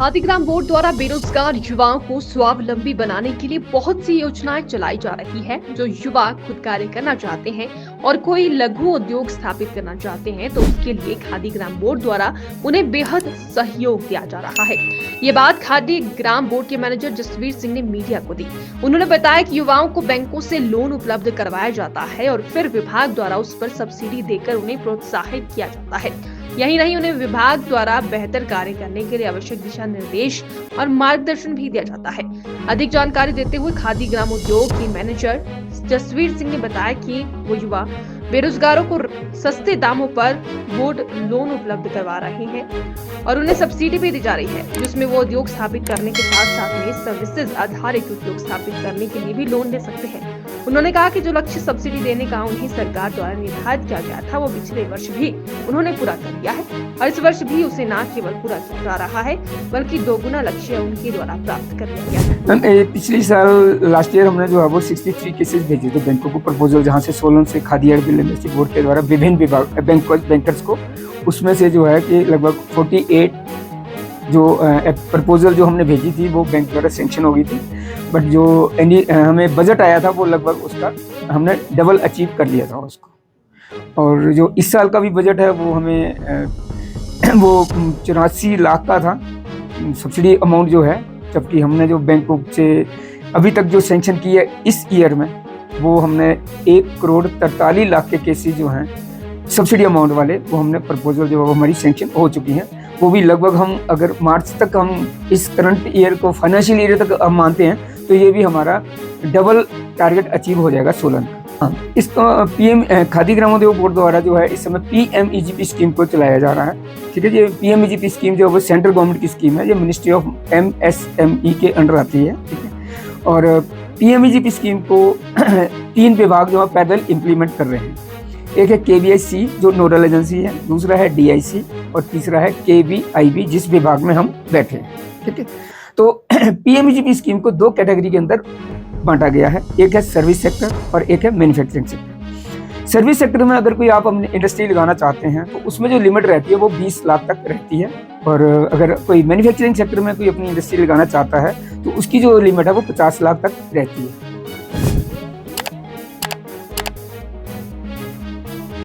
खादीग्राम board द्वारा बेरोजगार युवाओं को स्वावलंबी बनाने के लिए बहुत सी योजनाएं चलाई जा रही है। जो युवा खुद कार्य करना चाहते हैं और कोई लघु उद्योग स्थापित करना चाहते हैं तो उसके लिए खादीग्राम बोर्ड द्वारा उन्हें बेहद सहयोग दिया जा रहा है। ये बात खादीग्राम बोर्ड के मैनेजर जसवीर सिंह ने मीडिया को दी। उन्होंने बताया कि युवाओं को बैंकों से लोन उपलब्ध करवाया जाता है और फिर विभाग द्वारा उस पर सब्सिडी देकर उन्हें प्रोत्साहित किया जाता है। यही नहीं, उन्हें विभाग द्वारा बेहतर कार्य करने के लिए आवश्यक दिशा निर्देश और मार्गदर्शन भी दिया जाता है। अधिक जानकारी देते हुए खादीग्राम उद्योग के मैनेजर जसवीर सिंह ने बताया कि वो युवा बेरोजगारों को सस्ते दामों पर बोर्ड लोन उपलब्ध करवा रहे हैं और उन्हें सब्सिडी भी दी जा रही है, जिसमें वो उद्योग स्थापित करने के साथ साथ में सर्विसेज आधारित उद्योग स्थापित करने के लिए भी लोन ले सकते हैं। उन्होंने कहा कि जो लक्ष्य सब्सिडी देने का उन्हें सरकार द्वारा निर्धारित किया गया था वो पिछले वर्ष भी उन्होंने पूरा कर लिया है और इस वर्ष भी उसे न केवल पूरा किया जा रहा है बल्कि दोगुना लक्ष्य उनके द्वारा प्राप्त कर लिया गया है। पिछले साल लास्ट ईयर हमने जो है वो 63 केसेस भेजे थे बैंकों को प्रपोजल, जहाँ से सोलन से khadi and bill industry board के द्वारा विभिन्न विभाग बैंकर्स को, उसमें से जो है कि लगभग 48 जो प्रपोजल जो हमने भेजी थी वो बैंक द्वारा सैंक्शन हो गई थी। बट जो हमें बजट आया था वो लगभग उसका हमने डबल अचीव कर लिया था उसको। और जो इस साल का भी बजट है वो हमें वो 84 लाख का था सब्सिडी अमाउंट जो है, जबकि हमने जो बैंकों से अभी तक जो सैंक्शन की है इस ईयर में वो हमने 1,43,00,000 के केसेस जो हैं सब्सिडी अमाउंट वाले वो हमने प्रपोजल जो है हमारी सैंक्शन हो चुकी हैं। वो भी लगभग हम अगर मार्च तक हम इस करंट ईयर को फाइनेंशियल ईयर तक हम मानते हैं तो ये भी हमारा डबल टारगेट अचीव हो जाएगा सोलन का। इसको पीएम खादीग्राम उद्योग बोर्ड द्वारा जो है इस समय PMEGP स्कीम को चलाया जा रहा है। ठीक है, ये PMEGP स्कीम जो है वो सेंट्रल गवर्नमेंट की स्कीम है, ये मिनिस्ट्री ऑफ MSME के अंडर आती है। ठीक है, और PMEGP स्कीम को 3 विभाग जो है पैदल इम्प्लीमेंट कर रहे हैं। एक है KVIC जो नोडल एजेंसी है, दूसरा है DIC और तीसरा है KVIB जिस विभाग में हम बैठे हैं। ठीक है, तो PMEGP स्कीम को 2 कैटेगरी के अंदर बांटा गया है, एक है सर्विस सेक्टर और एक है मैन्युफैक्चरिंग सेक्टर। सर्विस सेक्टर में अगर कोई आप अपनी इंडस्ट्री लगाना चाहते हैं तो उसमें जो लिमिट रहती है वो 20 लाख तक रहती है, और अगर कोई मैन्युफैक्चरिंग सेक्टर में कोई अपनी इंडस्ट्री लगाना चाहता है तो उसकी जो लिमिट है वो 50 लाख तक रहती है।